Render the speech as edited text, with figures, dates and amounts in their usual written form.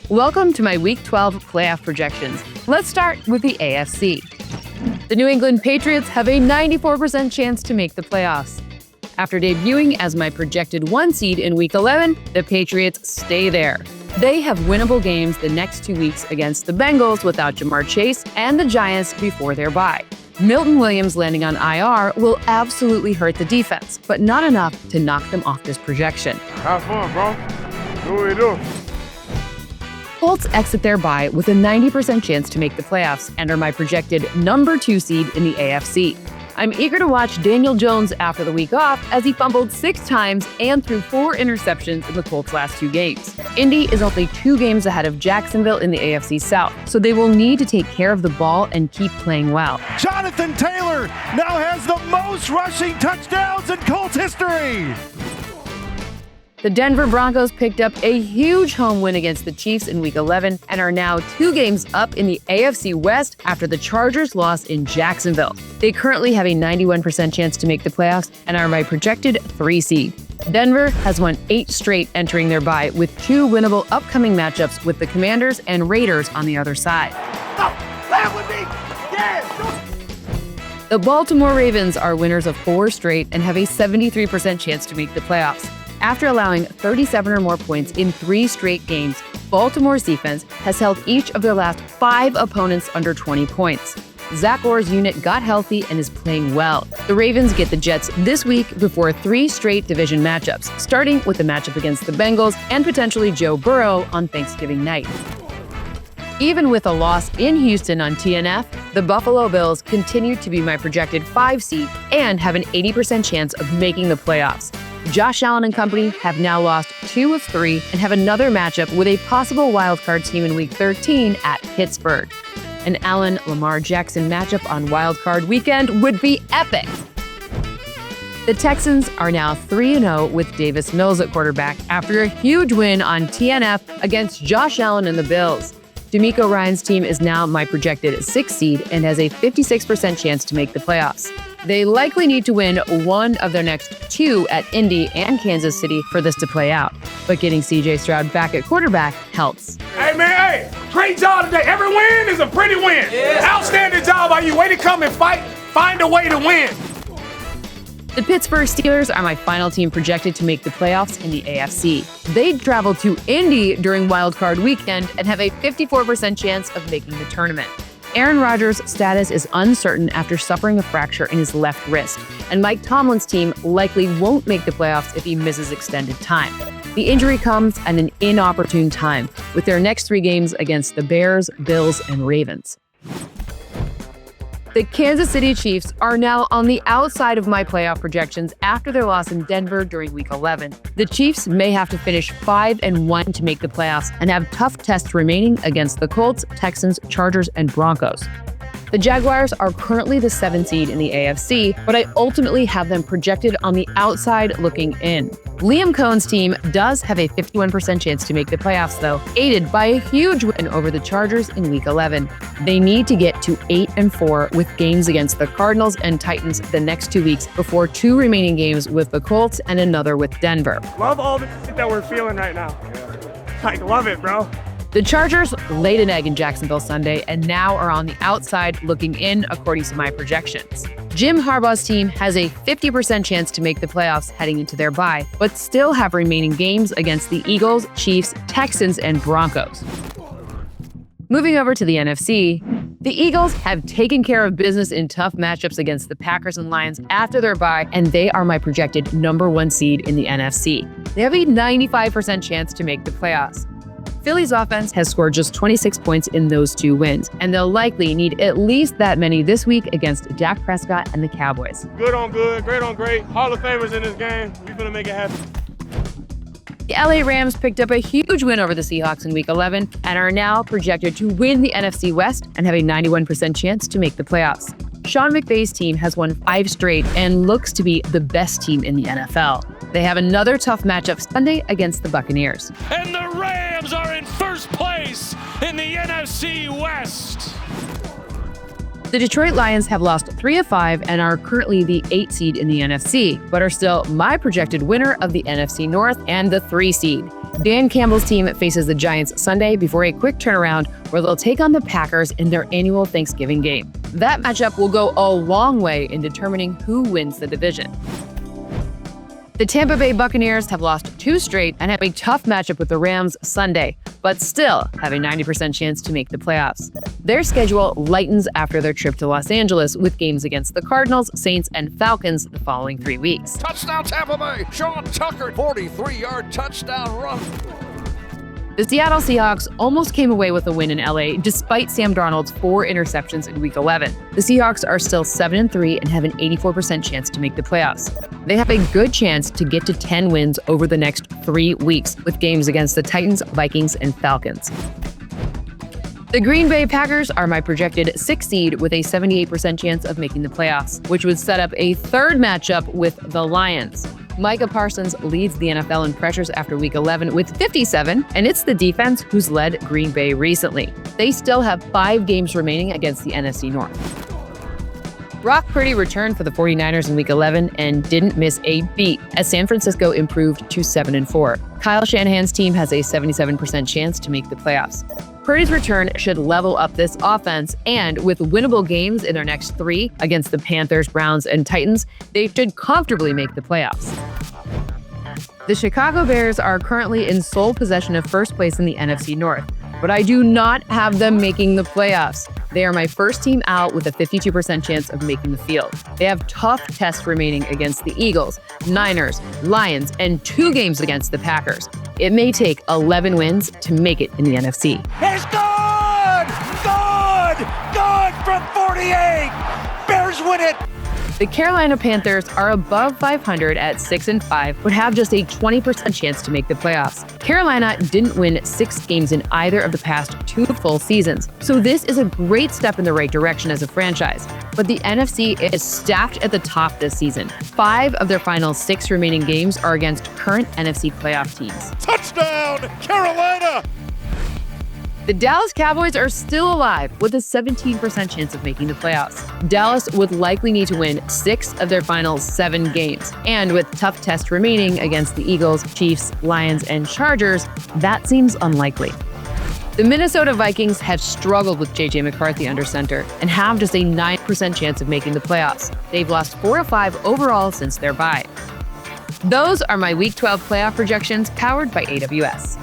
Welcome to my Week 12 playoff projections. Let's start with the AFC. The New England Patriots have a 94% chance to make the playoffs. After debuting as my projected 1 seed in Week 11, the Patriots stay there. They have winnable games the next 2 weeks against the Bengals without Jamar Chase and the Giants before their bye. Milton Williams landing on IR will absolutely hurt the defense, but not enough to knock them off this projection. Have fun, bro. Do what you do. Colts exit their bye with a 90% chance to make the playoffs and are my projected number 2 seed in the AFC. I'm eager to watch Daniel Jones after the week off as he fumbled 6 times and threw 4 interceptions in the Colts' last 2 games. Indy is only 2 games ahead of Jacksonville in the AFC South, so they will need to take care of the ball and keep playing well. Jonathan Taylor now has the most rushing touchdowns in Colts history. The Denver Broncos picked up a huge home win against the Chiefs in Week 11 and are now 2 games up in the AFC West after the Chargers' loss in Jacksonville. They currently have a 91% chance to make the playoffs and are my projected 3 seed. Denver has won 8 straight entering their bye with 2 winnable upcoming matchups with the Commanders and Raiders on the other side. That would be, yeah. The Baltimore Ravens are winners of 4 straight and have a 73% chance to make the playoffs. After allowing 37 or more points in 3 straight games, Baltimore's defense has held each of their last 5 opponents under 20 points. Zach Orr's unit got healthy and is playing well. The Ravens get the Jets this week before 3 straight division matchups, starting with the matchup against the Bengals and potentially Joe Burrow on Thanksgiving night. Even with a loss in Houston on TNF, the Buffalo Bills continue to be my projected 5 seed and have an 80% chance of making the playoffs. Josh Allen and company have now lost 2 of 3 and have another matchup with a possible wildcard team in Week 13 at Pittsburgh. An Allen-Lamar Jackson matchup on wildcard weekend would be epic. The Texans are now 3-0 with Davis Mills at quarterback after a huge win on TNF against Josh Allen and the Bills. D'Amico Ryan's team is now my projected 6 seed and has a 56% chance to make the playoffs. They likely need to win one of their next 2 at Indy and Kansas City for this to play out, but getting C.J. Stroud back at quarterback helps. Hey, man, great job today. Every win is a pretty win. Yes. Outstanding job by you. Way to come and fight. Find a way to win. The Pittsburgh Steelers are my final team projected to make the playoffs in the AFC. They travel to Indy during wildcard weekend and have a 54% chance of making the tournament. Aaron Rodgers' status is uncertain after suffering a fracture in his left wrist, and Mike Tomlin's team likely won't make the playoffs if he misses extended time. The injury comes at an inopportune time, with their next 3 games against the Bears, Bills, and Ravens. The Kansas City Chiefs are now on the outside of my playoff projections after their loss in Denver during Week 11. The Chiefs may have to finish 5-1 to make the playoffs and have tough tests remaining against the Colts, Texans, Chargers, and Broncos. The Jaguars are currently the 7th seed in the AFC, but I ultimately have them projected on the outside looking in. Liam Cohen's team does have a 51% chance to make the playoffs, though, aided by a huge win over the Chargers in Week 11. They need to get to 8-4 with games against the Cardinals and Titans the next 2 weeks before 2 remaining games with the Colts and another with Denver. Love all the shit that we're feeling right now. Like, love it, bro. The Chargers laid an egg in Jacksonville Sunday and now are on the outside looking in according to my projections. Jim Harbaugh's team has a 50% chance to make the playoffs heading into their bye, but still have remaining games against the Eagles, Chiefs, Texans, and Broncos. Moving over to the NFC, the Eagles have taken care of business in tough matchups against the Packers and Lions after their bye, and they are my projected number 1 seed in the NFC. They have a 95% chance to make the playoffs. Philly's offense has scored just 26 points in those 2 wins, and they'll likely need at least that many this week against Dak Prescott and the Cowboys. Good on good, great on great. Hall of Famers in this game. We're going to make it happen. The LA Rams picked up a huge win over the Seahawks in Week 11 and are now projected to win the NFC West and have a 91% chance to make the playoffs. Sean McVay's team has won 5 straight and looks to be the best team in the NFL. They have another tough matchup Sunday against the Buccaneers. And the Rams are in first place in the NFC West. The Detroit Lions have lost 3 of 5 and are currently the 8th seed in the NFC, but are still my projected winner of the NFC North and the 3 seed. Dan Campbell's team faces the Giants Sunday before a quick turnaround where they'll take on the Packers in their annual Thanksgiving game. That matchup will go a long way in determining who wins the division. The Tampa Bay Buccaneers have lost 2 straight and have a tough matchup with the Rams Sunday, but still have a 90% chance to make the playoffs. Their schedule lightens after their trip to Los Angeles with games against the Cardinals, Saints, and Falcons the following 3 weeks. Touchdown Tampa Bay! Sean Tucker, 43-yard touchdown run. The Seattle Seahawks almost came away with a win in LA despite Sam Darnold's 4 interceptions in Week 11. The Seahawks are still 7-3 and have an 84% chance to make the playoffs. They have a good chance to get to 10 wins over the next 3 weeks with games against the Titans, Vikings, and Falcons. The Green Bay Packers are my projected 6th seed with a 78% chance of making the playoffs, which would set up a third matchup with the Lions. Micah Parsons leads the NFL in pressures after Week 11 with 57, and it's the defense who's led Green Bay recently. They still have 5 games remaining against the NFC North. Brock Purdy returned for the 49ers in Week 11 and didn't miss a beat as San Francisco improved to 7-4. Kyle Shanahan's team has a 77% chance to make the playoffs. Purdy's return should level up this offense, and with winnable games in their next 3 against the Panthers, Browns, and Titans, they should comfortably make the playoffs. The Chicago Bears are currently in sole possession of first place in the NFC North, but I do not have them making the playoffs. They are my first team out with a 52% chance of making the field. They have tough tests remaining against the Eagles, Niners, Lions, and 2 games against the Packers. It may take 11 wins to make it in the NFC. It's good! Good! Good from 48! Bears win it! The Carolina Panthers are above 500 at 6-5, but have just a 20% chance to make the playoffs. Carolina didn't win 6 games in either of the past 2 full seasons, so this is a great step in the right direction as a franchise. But the NFC is stacked at the top this season. 5 of their final 6 remaining games are against current NFC playoff teams. Touchdown, Carolina! The Dallas Cowboys are still alive with a 17% chance of making the playoffs. Dallas would likely need to win 6 of their final 7 games. And with tough tests remaining against the Eagles, Chiefs, Lions, and Chargers, that seems unlikely. The Minnesota Vikings have struggled with J.J. McCarthy under center and have just a 9% chance of making the playoffs. They've lost 4 of 5 overall since their bye. Those are my Week 12 playoff projections powered by AWS.